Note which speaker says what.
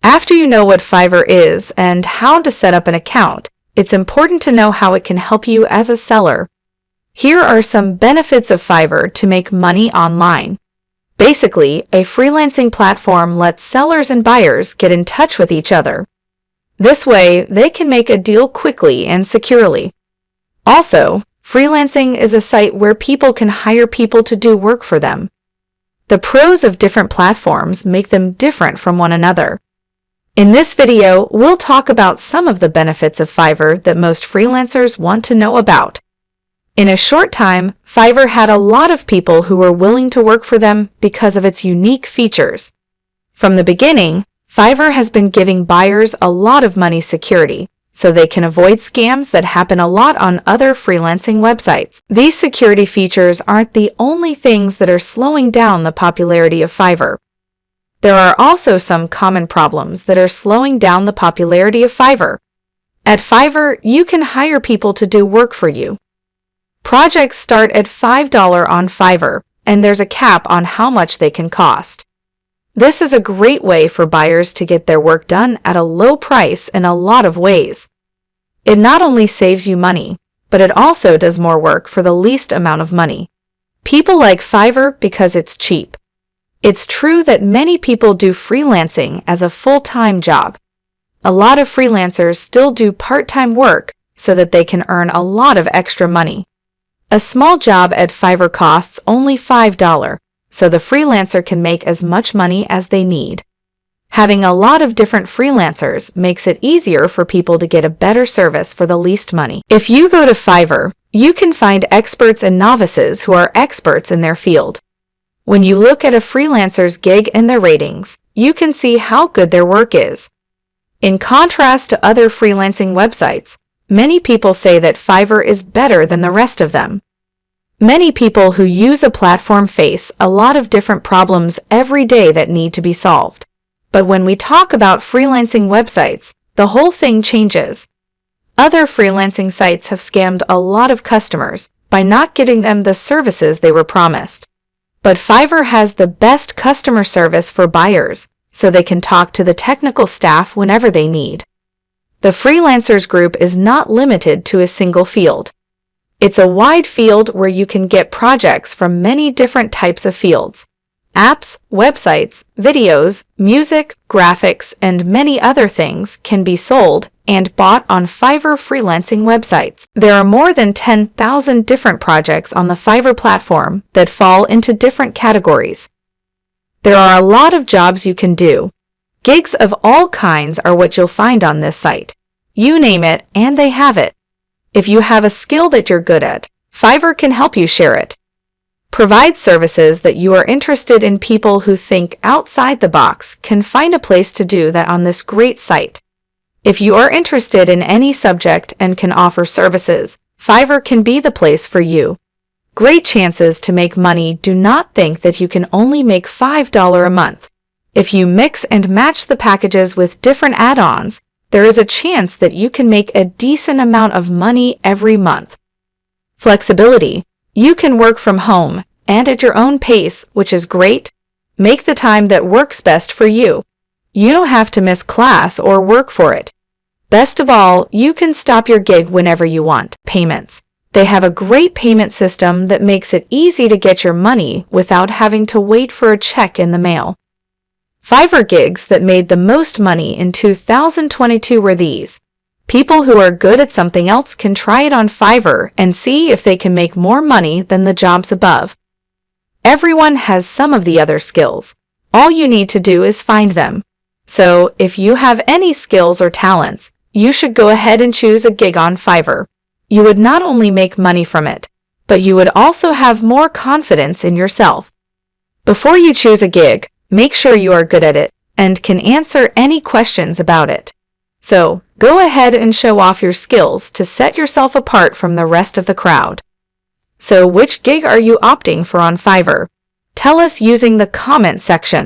Speaker 1: After you know what Fiverr is and how to set up an account, it's important to know how it can help you as a seller. Here are some benefits of Fiverr to make money online. Basically, a freelancing platform lets sellers and buyers get in touch with each other. This way, they can make a deal quickly and securely. Also, freelancing is a site where people can hire people to do work for them. The pros of different platforms make them different from one another. In this video, we'll talk about some of the benefits of Fiverr that most freelancers want to know about. In a short time, Fiverr had a lot of people who were willing to work for them because of its unique features. From the beginning, Fiverr has been giving buyers a lot of money security, so they can avoid scams that happen a lot on other freelancing websites. These security features aren't the only things that are slowing down the popularity of Fiverr. There are also some common problems that are slowing down the popularity of Fiverr. At Fiverr, you can hire people to do work for you. Projects start at $5 on Fiverr, and there's a cap on how much they can cost. This is a great way for buyers to get their work done at a low price in a lot of ways. It not only saves you money, but it also does more work for the least amount of money. People like Fiverr because it's cheap. It's true that many people do freelancing as a full-time job. A lot of freelancers still do part-time work so that they can earn a lot of extra money. A small job at Fiverr costs only $5, so the freelancer can make as much money as they need. Having a lot of different freelancers makes it easier for people to get a better service for the least money. If you go to Fiverr, you can find experts and novices who are experts in their field. When you look at a freelancer's gig and their ratings, you can see how good their work is. In contrast to other freelancing websites, many people say that Fiverr is better than the rest of them. Many people who use a platform face a lot of different problems every day that need to be solved. But when we talk about freelancing websites, the whole thing changes. Other freelancing sites have scammed a lot of customers by not giving them the services they were promised. But Fiverr has the best customer service for buyers, so they can talk to the technical staff whenever they need. The freelancers group is not limited to a single field. It's a wide field where you can get projects from many different types of fields. Apps, websites, videos, music, graphics, and many other things can be sold and bought on Fiverr freelancing websites. There are more than 10,000 different projects on the Fiverr platform that fall into different categories. There are a lot of jobs you can do. Gigs of all kinds are what you'll find on this site. You name it, and they have it. If you have a skill that you're good at, Fiverr can help you share it. Provide services that you are interested in. People who think outside the box can find a place to do that on this great site. If you are interested in any subject and can offer services, Fiverr can be the place for you. Great chances to make money. Do not think that you can only make $5 a month. If you mix and match the packages with different add-ons, there is a chance that you can make a decent amount of money every month. Flexibility. You can work from home and at your own pace, which is great. Make the time that works best for you. You don't have to miss class or work for it. Best of all, you can stop your gig whenever you want. Payments. They have a great payment system that makes it easy to get your money without having to wait for a check in the mail. Fiverr gigs that made the most money in 2022 were these. People who are good at something else can try it on Fiverr and see if they can make more money than the jobs above. Everyone has some of the other skills. All you need to do is find them. So, if you have any skills or talents, you should go ahead and choose a gig on Fiverr. You would not only make money from it, but you would also have more confidence in yourself. Before you choose a gig, make sure you are good at it and can answer any questions about it. So, go ahead and show off your skills to set yourself apart from the rest of the crowd. So, which gig are you opting for on Fiverr? Tell us using the comment section.